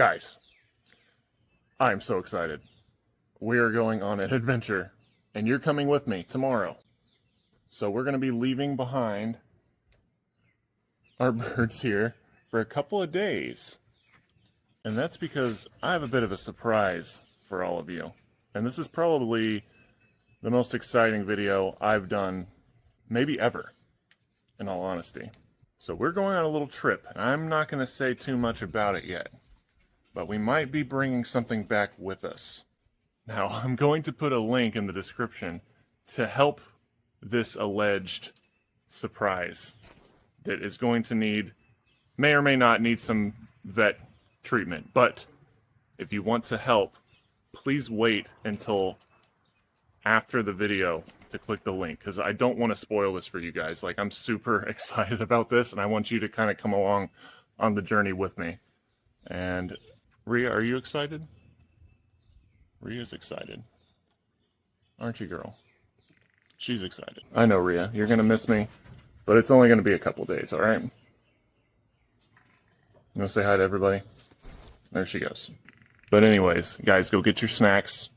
Guys, I'm so excited. We are going on an adventure, and you're coming with me tomorrow. So we're going to be leaving behind our birds here for a couple of days. And that's because I have a bit of a surprise for all of you. And this is probably the most exciting video I've done, maybe ever, in all honesty. So we're going on a little trip, and I'm not going to say too much about it yet. But we might be bringing something back with us. Now, I'm going to put a link in the description to help this alleged surprise that is going to may or may not need some vet treatment. But if you want to help, please wait until after the video to click the link, because I don't want to spoil this for you guys. Like, I'm super excited about this, and I want you to kind of come along on the journey with me. And Rhea, are you excited? Rhea's excited. Aren't you, girl? She's excited. I know, Rhea, you're going to miss me, but it's only going to be a couple days, all right? You want to say hi to everybody? There she goes. But anyways, guys, go get your snacks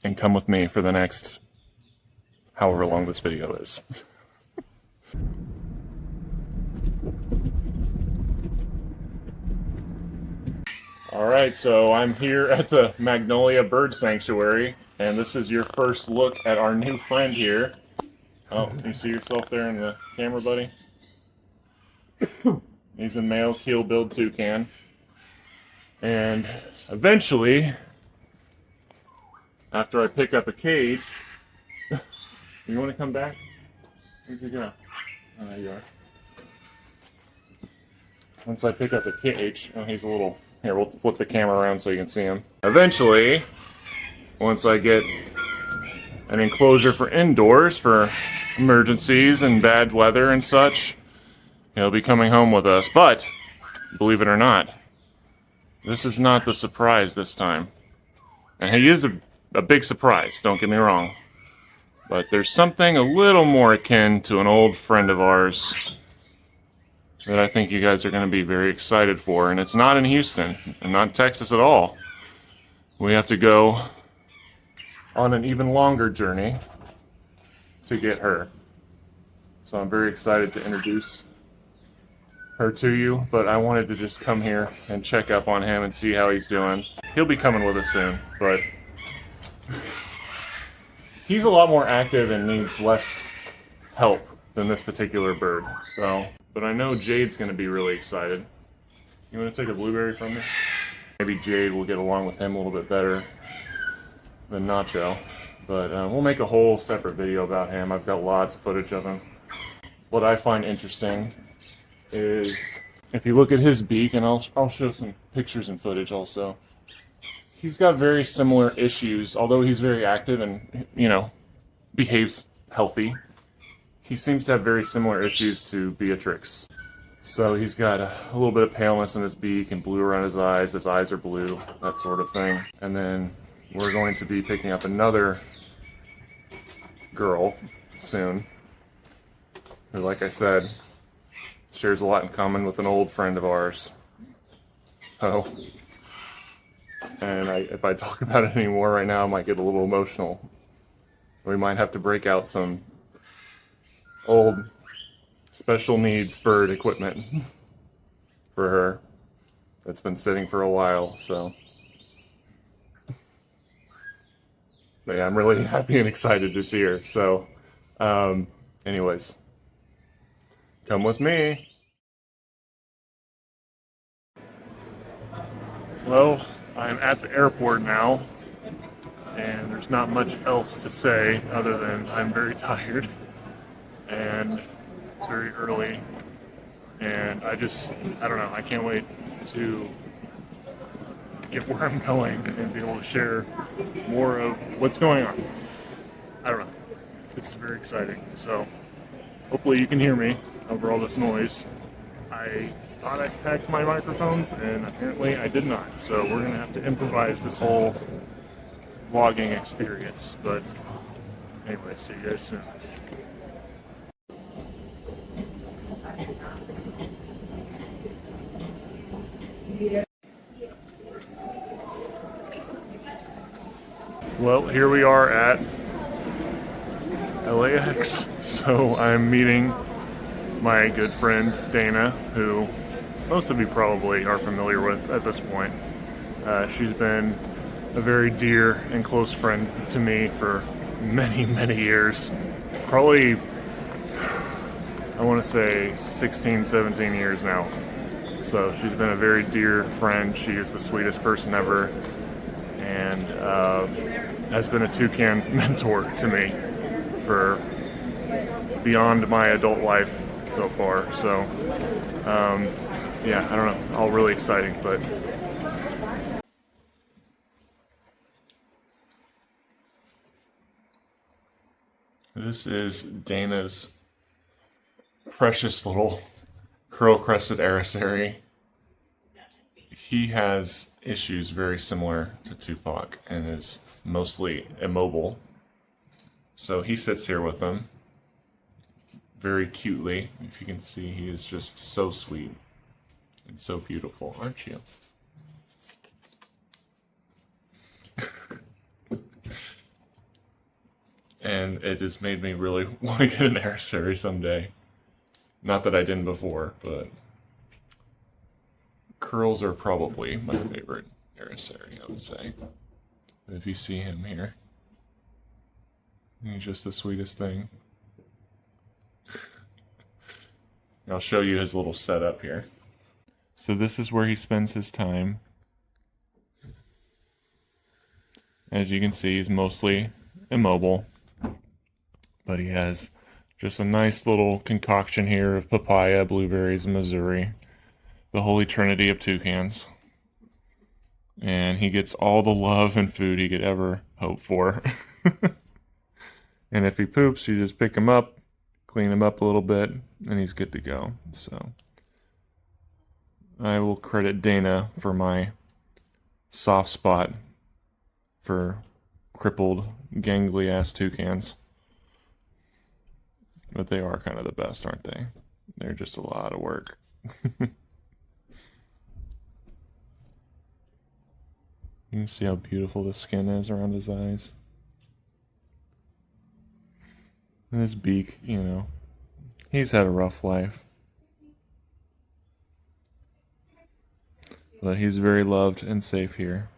and come with me for the next however long this video is. Alright, so I'm here at the Magnolia Bird Sanctuary, and this is your first look at our new friend here. Oh, you see yourself there in the camera, buddy? He's a male keel-billed toucan. And eventually, after I pick up a cage... You want to come back? Where'd you go? Oh, there you are. Once I pick up a cage... Oh, he's a little... Here, we'll flip the camera around so you can see him. Eventually, once I get an enclosure for indoors for emergencies and bad weather and such, he'll be coming home with us. But, believe it or not, this is not the surprise this time. And he is a big surprise, don't get me wrong. But there's something a little more akin to an old friend of ours that I think you guys are going to be very excited for. And it's not in Houston, and not Texas at all. We have to go on an even longer journey to get her. So I'm very excited to introduce her to you, but I wanted to just come here and check up on him and see how he's doing. He'll be coming with us soon, but he's a lot more active and needs less help than this particular bird. So, but I know Jade's going to be really excited. You want to take a blueberry from me? Maybe Jade will get along with him a little bit better than Nacho. But we'll make a whole separate video about him. I've got lots of footage of him. What I find interesting is if you look at his beak, and I'll show some pictures and footage also. He's got very similar issues, although he's very active and, you know, behaves healthy. He seems to have very similar issues to Beatrix. So he's got a little bit of paleness in his beak and blue around his eyes are blue, that sort of thing. And then we're going to be picking up another girl soon, who, like I said, shares a lot in common with an old friend of ours. So... And if I talk about it anymore right now, I might get a little emotional. We might have to break out some old special needs bird equipment for her that's been sitting for a while, so. But yeah, I'm really happy and excited to see her. So, anyways, come with me. Well, I'm at the airport now, and there's not much else to say other than I'm very tired, and it's very early, and I don't know, I can't wait to get where I'm going and be able to share more of what's going on. I don't know. It's very exciting, so hopefully you can hear me over all this noise. I thought I packed my microphones, and apparently I did not. So we're going to have to improvise this whole vlogging experience. But anyway, see you guys soon. Well, here we are at LAX. So I'm meeting my good friend Dana, who most of you probably are familiar with at this point. She's been a very dear and close friend to me for many, many years. Probably, I want to say 16, 17 years now. So she's been a very dear friend. She is the sweetest person ever, and has been a Toucan mentor to me for beyond my adult life so far. So yeah, I don't know, all really exciting. But this is Dana's precious little curl-crested aviary. He has issues very similar to Tupac and is mostly immobile. So he sits here with them very cutely. If you can see, he is just so sweet and so beautiful, aren't you? And it has made me really want to get an aviary someday. Not that I didn't before, but curls are probably my favorite aviary, I would say. If you see him here, he's just the sweetest thing. I'll show you his little setup here. So this is where he spends his time. As you can see, he's mostly immobile, but he has just a nice little concoction here of papaya, blueberries, and Missouri. The holy trinity of toucans. And he gets all the love and food he could ever hope for. And if he poops, you just pick him up, clean him up a little bit, and he's good to go. So I will credit Dana for my soft spot for crippled, gangly ass toucans. But they are kind of the best, aren't they? They're just a lot of work. You can see how beautiful the skin is around his eyes. And his beak, you know, he's had a rough life. But he's very loved and safe here.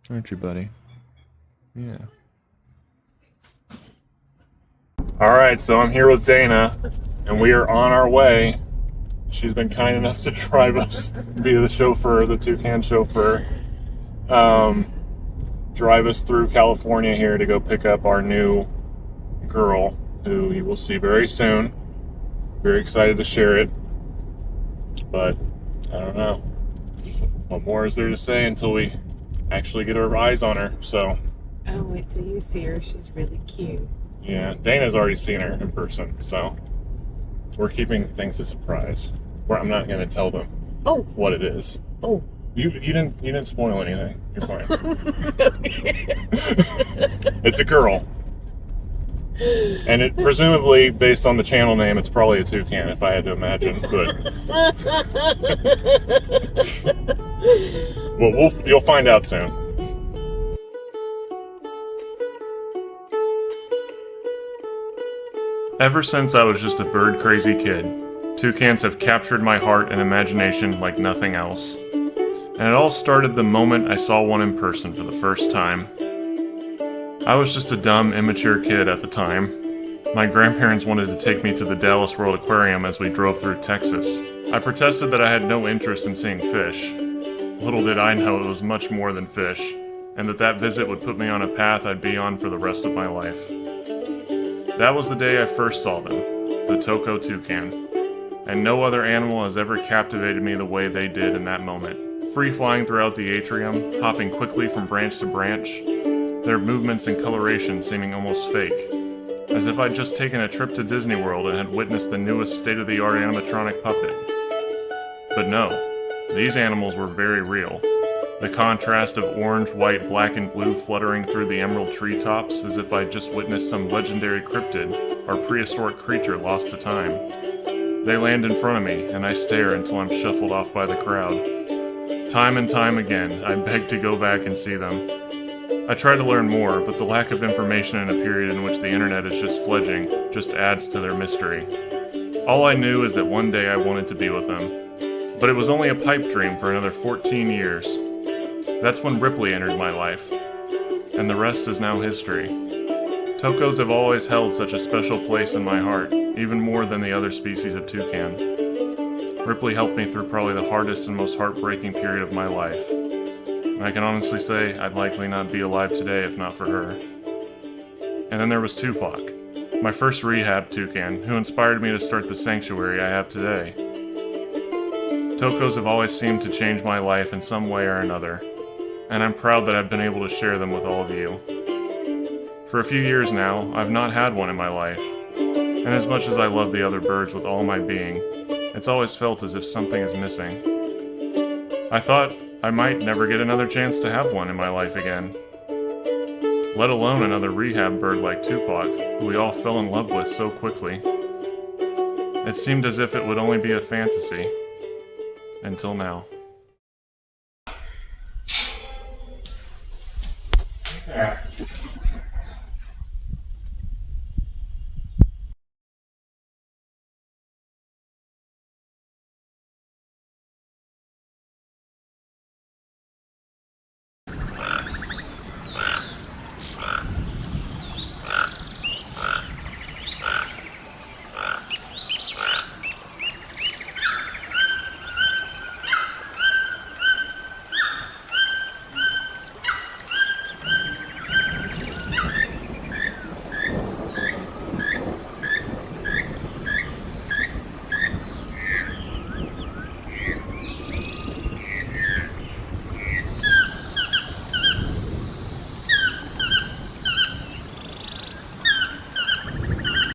Aren't you, buddy? Yeah. Alright, so I'm here with Dana, and we are on our way. She's been kind enough to drive us, be the chauffeur, the Toucan chauffeur. Drive us through California here to go pick up our new girl, who you will see very soon. Very excited to share it, but I don't know what more is there to say until we actually get our eyes on her. So oh, wait till you see her. She's really cute. Yeah, Dana's already seen her in person, so we're keeping things a surprise. I'm not going to tell them what it is. Oh, you didn't spoil anything. You're fine. It's a girl. And it presumably, based on the channel name, it's probably a toucan, if I had to imagine. But well, you'll find out soon. Ever since I was just a bird-crazy kid, toucans have captured my heart and imagination like nothing else. And it all started the moment I saw one in person for the first time. I was just a dumb, immature kid at the time. My grandparents wanted to take me to the Dallas World Aquarium as we drove through Texas. I protested that I had no interest in seeing fish. Little did I know it was much more than fish, and that visit would put me on a path I'd be on for the rest of my life. That was the day I first saw them, the Toco toucan, and no other animal has ever captivated me the way they did in that moment. Free-flying throughout the atrium, hopping quickly from branch to branch, their movements and coloration seeming almost fake, as if I'd just taken a trip to Disney World and had witnessed the newest state-of-the-art animatronic puppet. But no, these animals were very real. The contrast of orange, white, black, and blue fluttering through the emerald treetops as if I'd just witnessed some legendary cryptid or prehistoric creature lost to time. They land in front of me, and I stare until I'm shuffled off by the crowd. Time and time again, I beg to go back and see them. I try to learn more, but the lack of information in a period in which the internet is just fledgling just adds to their mystery. All I knew is that one day I wanted to be with them, but it was only a pipe dream for another 14 years. That's when Ripley entered my life, and the rest is now history. Tocos have always held such a special place in my heart, even more than the other species of toucan. Ripley helped me through probably the hardest and most heartbreaking period of my life. And I can honestly say I'd likely not be alive today if not for her. And then there was Tupac, my first rehab toucan, who inspired me to start the sanctuary I have today. Tocos have always seemed to change my life in some way or another, and I'm proud that I've been able to share them with all of you. For a few years now, I've not had one in my life, and as much as I love the other birds with all my being, it's always felt as if something is missing. I thought I might never get another chance to have one in my life again, let alone another rehab bird like Tupac, who we all fell in love with so quickly. It seemed as if it would only be a fantasy, until now. Yeah.